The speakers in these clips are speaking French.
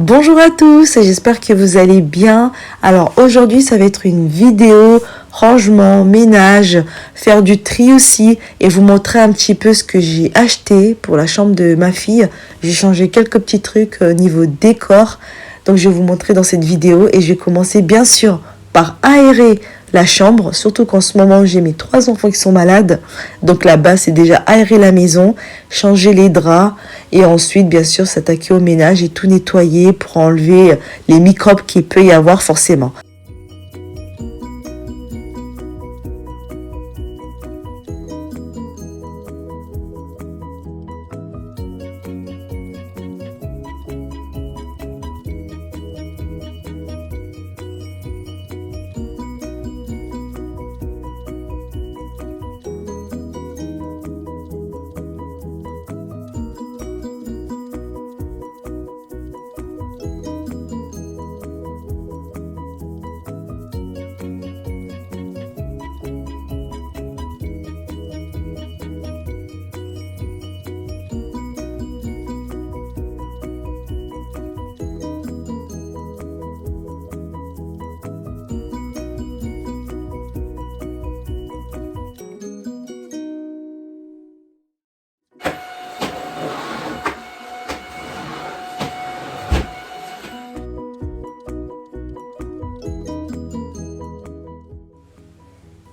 Bonjour à tous, j'espère que vous allez bien. Alors aujourd'hui ça va être une vidéo rangement, ménage, faire du tri aussi et vous montrer un petit peu ce que j'ai acheté pour la chambre de ma fille. J'ai changé quelques petits trucs au niveau décor, donc je vais vous montrer dans cette vidéo et je vais commencer bien sûr par aérer la chambre, surtout qu'en ce moment j'ai mes 3 enfants qui sont malades, donc là-bas c'est déjà aérer la maison, changer les draps et ensuite bien sûr s'attaquer au ménage et tout nettoyer pour enlever les microbes qu'il peut y avoir forcément.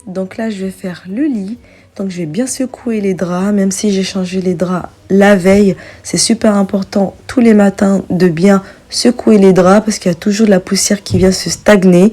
Donc là, je vais faire le lit. Donc je vais bien secouer les draps, même si j'ai changé les draps la veille. C'est super important tous les matins de bien secouer les draps parce qu'il y a toujours de la poussière qui vient se stagner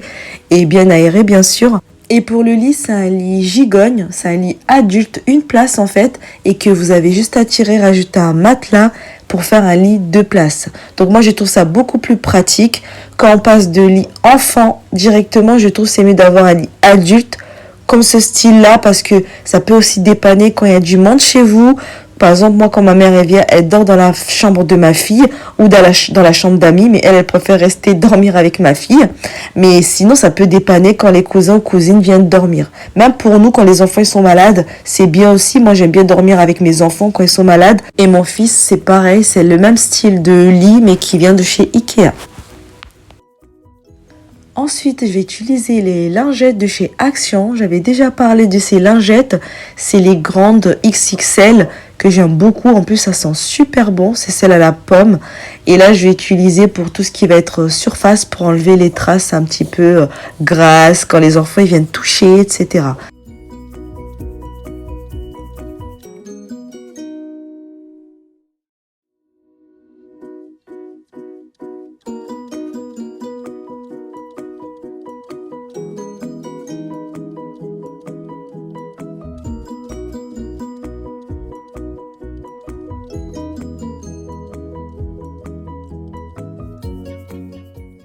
et bien aérer bien sûr. Et pour le lit, c'est un lit gigogne, c'est un lit adulte, une place en fait, et que vous avez juste à tirer, rajouter un matelas pour faire un lit 2 places. Donc moi je trouve ça beaucoup plus pratique. Quand on passe de lit enfant directement, je trouve c'est mieux d'avoir un lit adulte comme ce style-là parce que ça peut aussi dépanner quand il y a du monde chez vous. Par exemple, moi, quand ma mère elle vient, elle dort dans la chambre de ma fille ou dans la chambre d'amis, mais elle préfère rester dormir avec ma fille. Mais sinon, ça peut dépanner quand les cousins ou cousines viennent dormir. Même pour nous, quand les enfants ils sont malades, c'est bien aussi. Moi, j'aime bien dormir avec mes enfants quand ils sont malades. Et mon fils, c'est pareil, c'est le même style de lit, mais qui vient de chez Ikea. Ensuite, je vais utiliser les lingettes de chez Action. J'avais déjà parlé de ces lingettes. C'est les grandes XXL que j'aime beaucoup. En plus, ça sent super bon. C'est celle à la pomme. Et là, je vais utiliser pour tout ce qui va être surface pour enlever les traces un petit peu grasses quand les enfants ils viennent toucher, etc.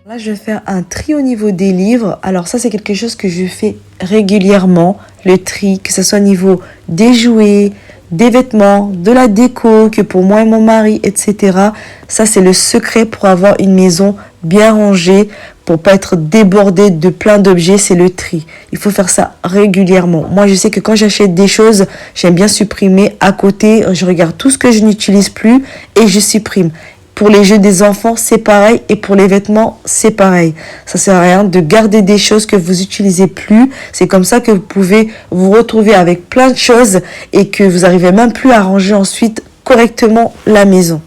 Là, je vais faire un tri au niveau des livres. Alors ça, c'est quelque chose que je fais régulièrement. Le tri, que ce soit au niveau des jouets, des vêtements, de la déco, que pour moi et mon mari, etc. Ça, c'est le secret pour avoir une maison bien rangée, pour pas être débordé de plein d'objets, c'est le tri. Il faut faire ça régulièrement. Moi, je sais que quand j'achète des choses, j'aime bien supprimer à côté. Je regarde tout ce que je n'utilise plus et je supprime. Pour les jeux des enfants, c'est pareil. Et pour les vêtements, c'est pareil. Ça sert à rien de garder des choses que vous utilisez plus. C'est comme ça que vous pouvez vous retrouver avec plein de choses et que vous n'arrivez même plus à ranger ensuite correctement la maison.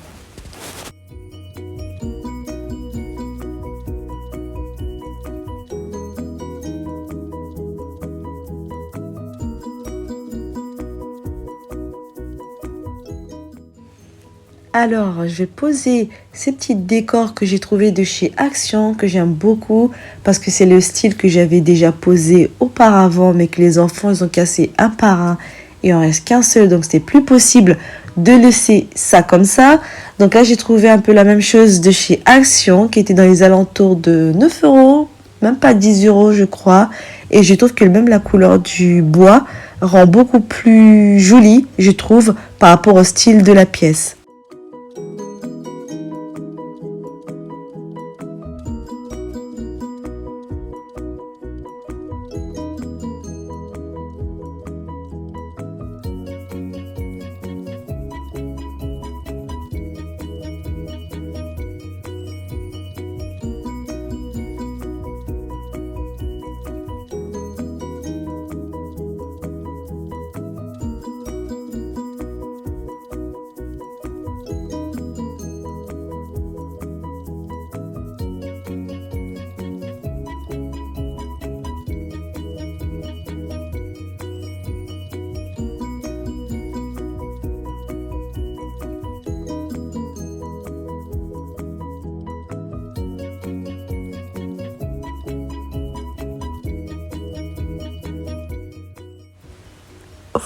Alors, je vais poser ces petits décors que j'ai trouvés de chez Action, que j'aime beaucoup, parce que c'est le style que j'avais déjà posé auparavant, mais que les enfants, ils ont cassé un par un, et il en reste qu'un seul, donc c'était plus possible de laisser ça comme ça. Donc là, j'ai trouvé un peu la même chose de chez Action, qui était dans les alentours de 9 euros, même pas 10 euros, je crois, et je trouve que même la couleur du bois rend beaucoup plus jolie, je trouve, par rapport au style de la pièce.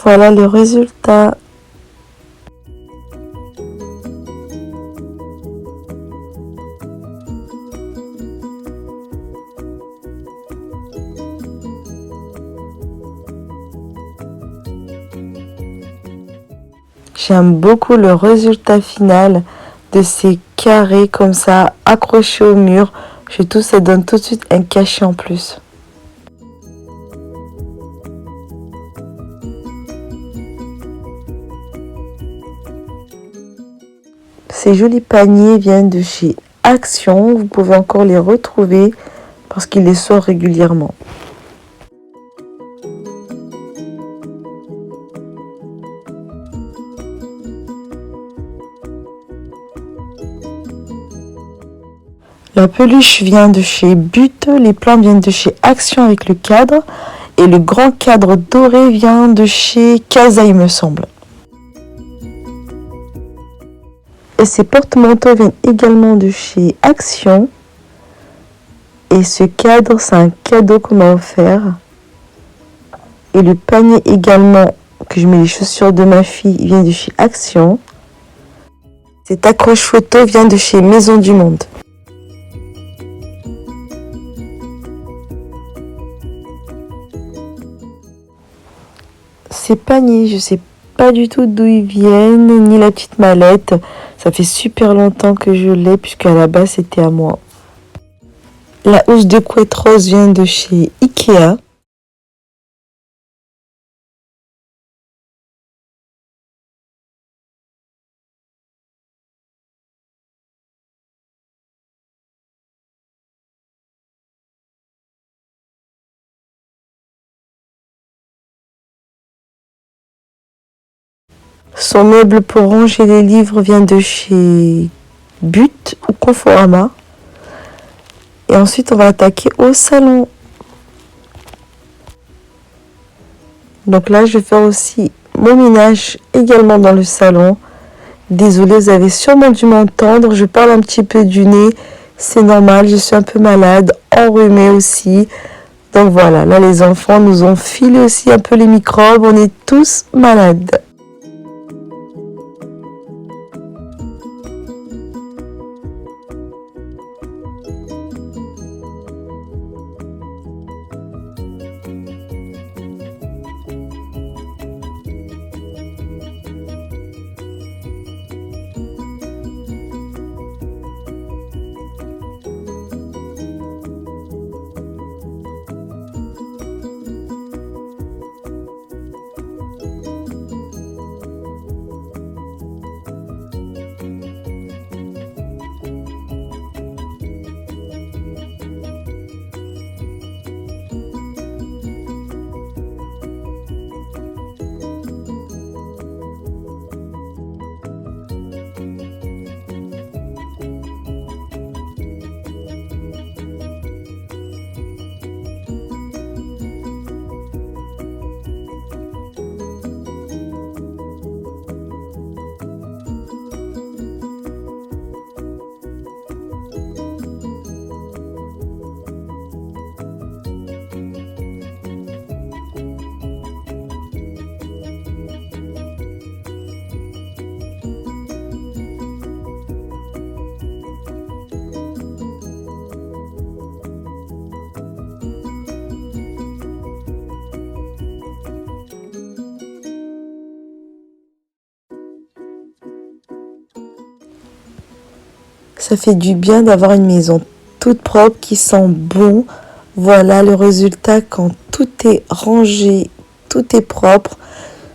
Voilà le résultat. J'aime beaucoup le résultat final de ces carrés comme ça accrochés au mur. Je trouve ça donne tout de suite un cachet en plus. Ces jolis paniers viennent de chez Action. Vous pouvez encore les retrouver parce qu'ils les sortent régulièrement. La peluche vient de chez But, les plantes viennent de chez Action avec le cadre et le grand cadre doré vient de chez Casa, il me semble. Et ces porte-manteaux viennent également de chez Action. Et ce cadre, c'est un cadeau qu'on m'a offert. Et le panier également, que je mets les chaussures de ma fille, vient de chez Action. Cet accroche photo vient de chez Maison du Monde. Ces paniers, je sais pas du tout d'où ils viennent, ni la petite mallette. Ça fait super longtemps que je l'ai, puisqu'à la base c'était à moi. La housse de couette rose vient de chez Ikea. Son meuble pour ranger les livres vient de chez But ou Conforama. Et ensuite, on va attaquer au salon. Donc là, je vais faire aussi mon ménage également dans le salon. Désolée, vous avez sûrement dû m'entendre. Je parle un petit peu du nez. C'est normal, je suis un peu malade, enrhumée aussi. Donc voilà, là les enfants nous ont filé aussi un peu les microbes. On est tous malades. Ça fait du bien d'avoir une maison toute propre qui sent bon. Voilà le résultat quand tout est rangé, tout est propre.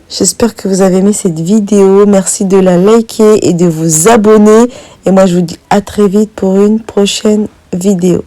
J'espère que vous avez aimé cette vidéo. Merci de la liker et de vous abonner. Et moi, je vous dis à très vite pour une prochaine vidéo.